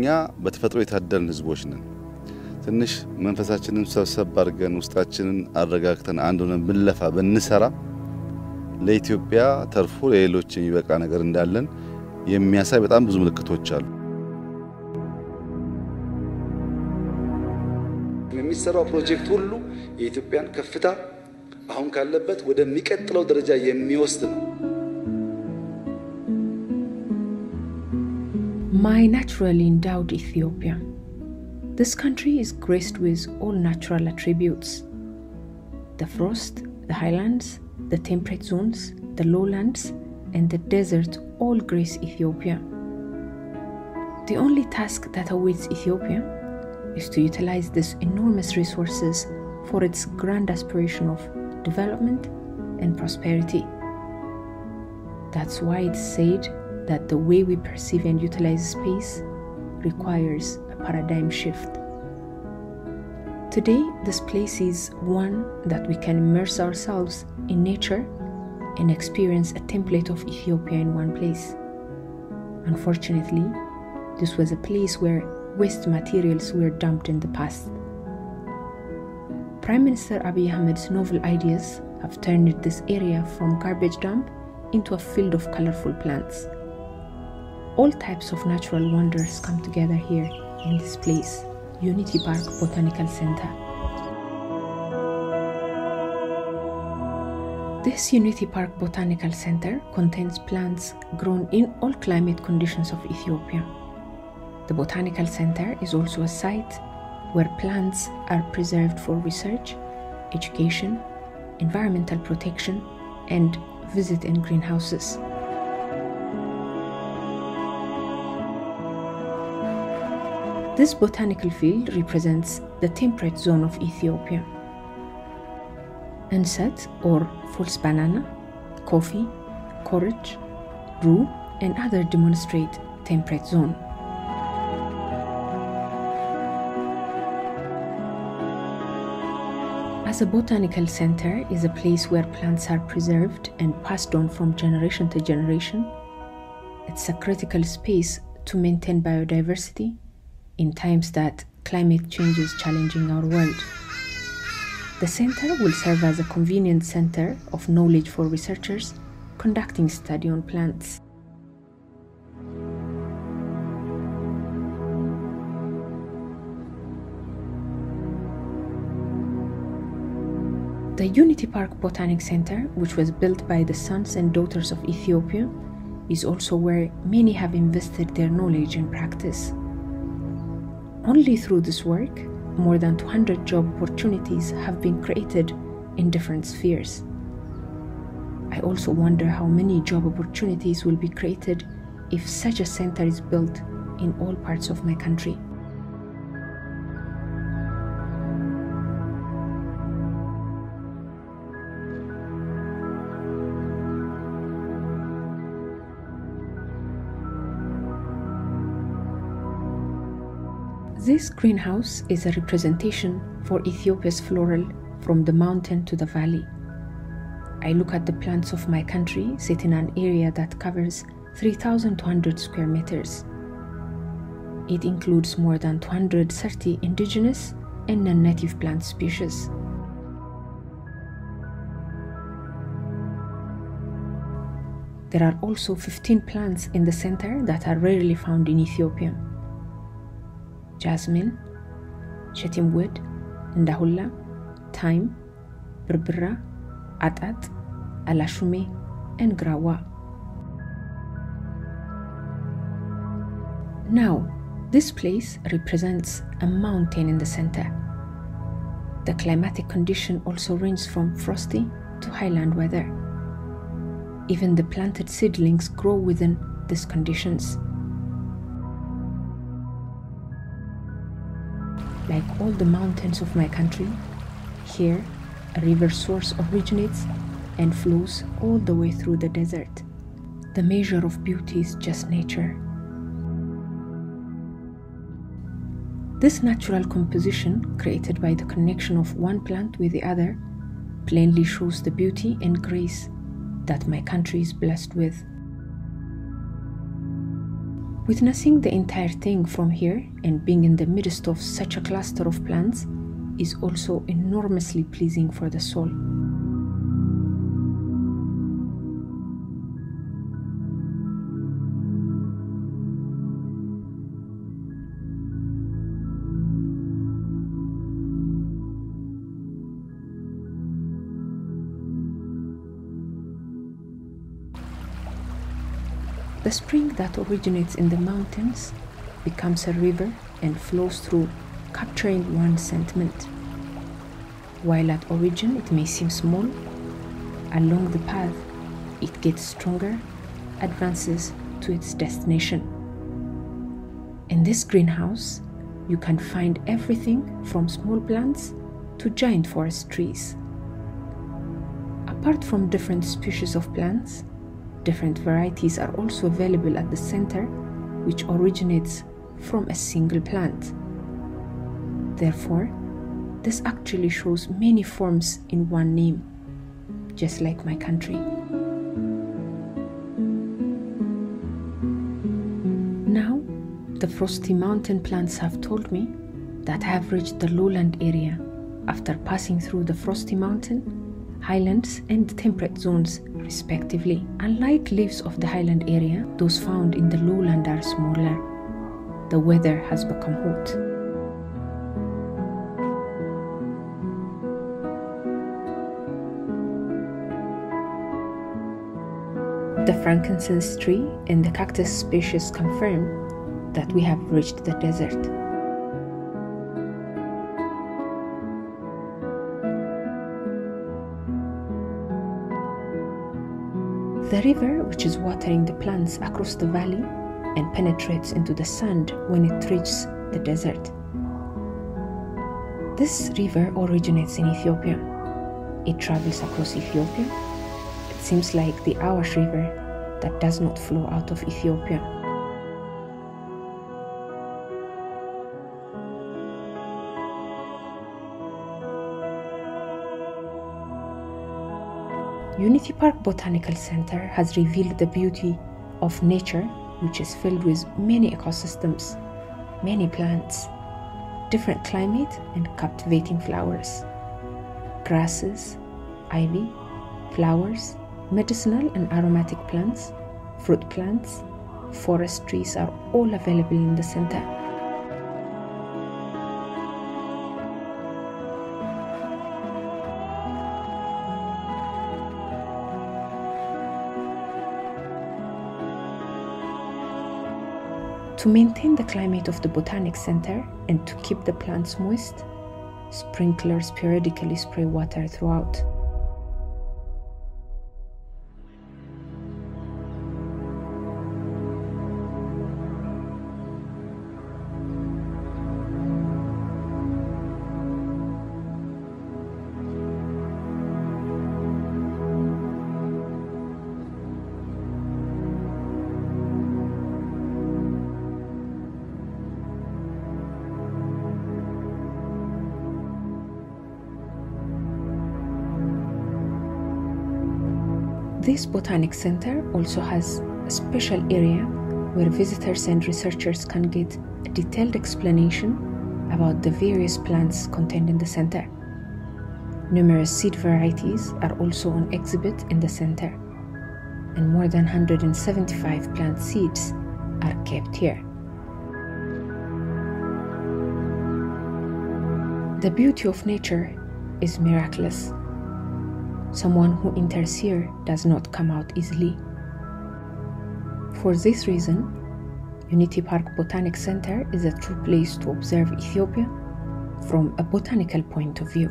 እኛ በተፈጥሮ የታደልን ህዝቦች ነን ትንሽ መንፈሳችንን ሰብሰብ አድርገን ውስጣችንን አረጋግተን አንድ ሆነን ብንለፋ ብንሰራ ለኢትዮጵያ ተርፎ ለሌሎች የሚበቃ ነገር እንዳለን የሚያሳይ በጣም ብዙ ምልክቶች አሉ የሚሰራው ፕሮጀክት ሁሉ የኢትዮጵያን ከፍታ አሁን ካለበት ወደሚቀጥለው ደረጃ የሚወስድ ነው My naturally endowed Ethiopia. This country is graced with all natural attributes. The frost, the highlands, the temperate zones, the lowlands, and the desert all grace Ethiopia. The only task that awaits Ethiopia is to utilize these enormous resources for its grand aspiration of development and prosperity. That's why it's said that the way we perceive and utilize space requires a paradigm shift. Today, this place is one that we can immerse ourselves in nature and experience a template of Ethiopia in one place. Unfortunately, this was a place where waste materials were dumped in the past. Prime Minister Abiy Ahmed's novel ideas have turned this area from garbage dump into a field of colorful plants. All types of natural wonders come together here in this place, Unity Park Botanical Center. This Unity Park Botanical Center contains plants grown in all climate conditions of Ethiopia. The Botanical Center is also a site where plants are preserved for research, education, environmental protection, and visit in greenhouses. This botanical field represents the temperate zone of Ethiopia. Inset or false banana, coffee, courage, rue, and other demonstrate temperate zone. As a botanical center is a place where plants are preserved and passed on from generation to generation, it's a critical space to maintain biodiversity in times that climate change is challenging our world. The center will serve as a convenient center of knowledge for researchers conducting study on plants. The Unity Park Botanic Center, which was built by the sons and daughters of Ethiopia, is also where many have invested their knowledge and practice. Only through this work, more than 200 job opportunities have been created in different spheres. I also wonder how many job opportunities will be created if such a center is built in all parts of my country. This greenhouse is a representation for Ethiopia's floral from the mountain to the valley. I look at the plants of my country set in an area that covers 3,200 square meters. It includes more than 230 indigenous and non-native plant species. There are also 15 plants in the center that are rarely found in Ethiopia. Jasmine, shetimwood, ndahulla, thyme, berbera, atat, alashume, and grawa. Now, this place represents a mountain in the center. The climatic condition also ranges from frosty to highland weather. Even the planted seedlings grow within these conditions. Like all the mountains of my country, here a river source originates and flows all the way through the desert. The measure of beauty is just nature. This natural composition, created by the connection of one plant with the other, plainly shows the beauty and grace that my country is blessed with. Witnessing the entire thing from here and being in the midst of such a cluster of plants is also enormously pleasing for the soul. The spring that originates in the mountains becomes a river and flows through, capturing one's sentiment. While at origin it may seem small, along the path it gets stronger, advances to its destination. In this greenhouse, you can find everything from small plants to giant forest trees. Apart from different species of plants, different varieties are also available at the center, which originates from a single plant. Therefore, this actually shows many forms in one name, just like my country. Now, the frosty mountain plants have told me that I have reached the lowland area after passing through the frosty mountain, highlands and temperate zones respectively. Unlike leaves of the highland area, those found in the lowland are smaller. The weather has become hot. The frankincense tree and the cactus species confirm that we have reached the desert. The river, which is watering the plants across the valley and penetrates into the sand when it reaches the desert. This river originates in Ethiopia. It travels across Ethiopia. It seems like the Awash River that does not flow out of Ethiopia. Unity Park Botanical Center has revealed the beauty of nature, which is filled with many ecosystems, many plants, different climate and captivating flowers, grasses, ivy, flowers, medicinal and aromatic plants, fruit plants, forest trees are all available in the center. To maintain the climate of the Botanic Center and to keep the plants moist, sprinklers periodically spray water throughout. This Botanic Center also has a special area where visitors and researchers can get a detailed explanation about the various plants contained in the center. Numerous seed varieties are also on exhibit in the center, and more than 175 plant seeds are kept here. The beauty of nature is miraculous. Someone who enters here does not come out easily. For this reason, Unity Park Botanic Center is a true place to observe Ethiopia from a botanical point of view.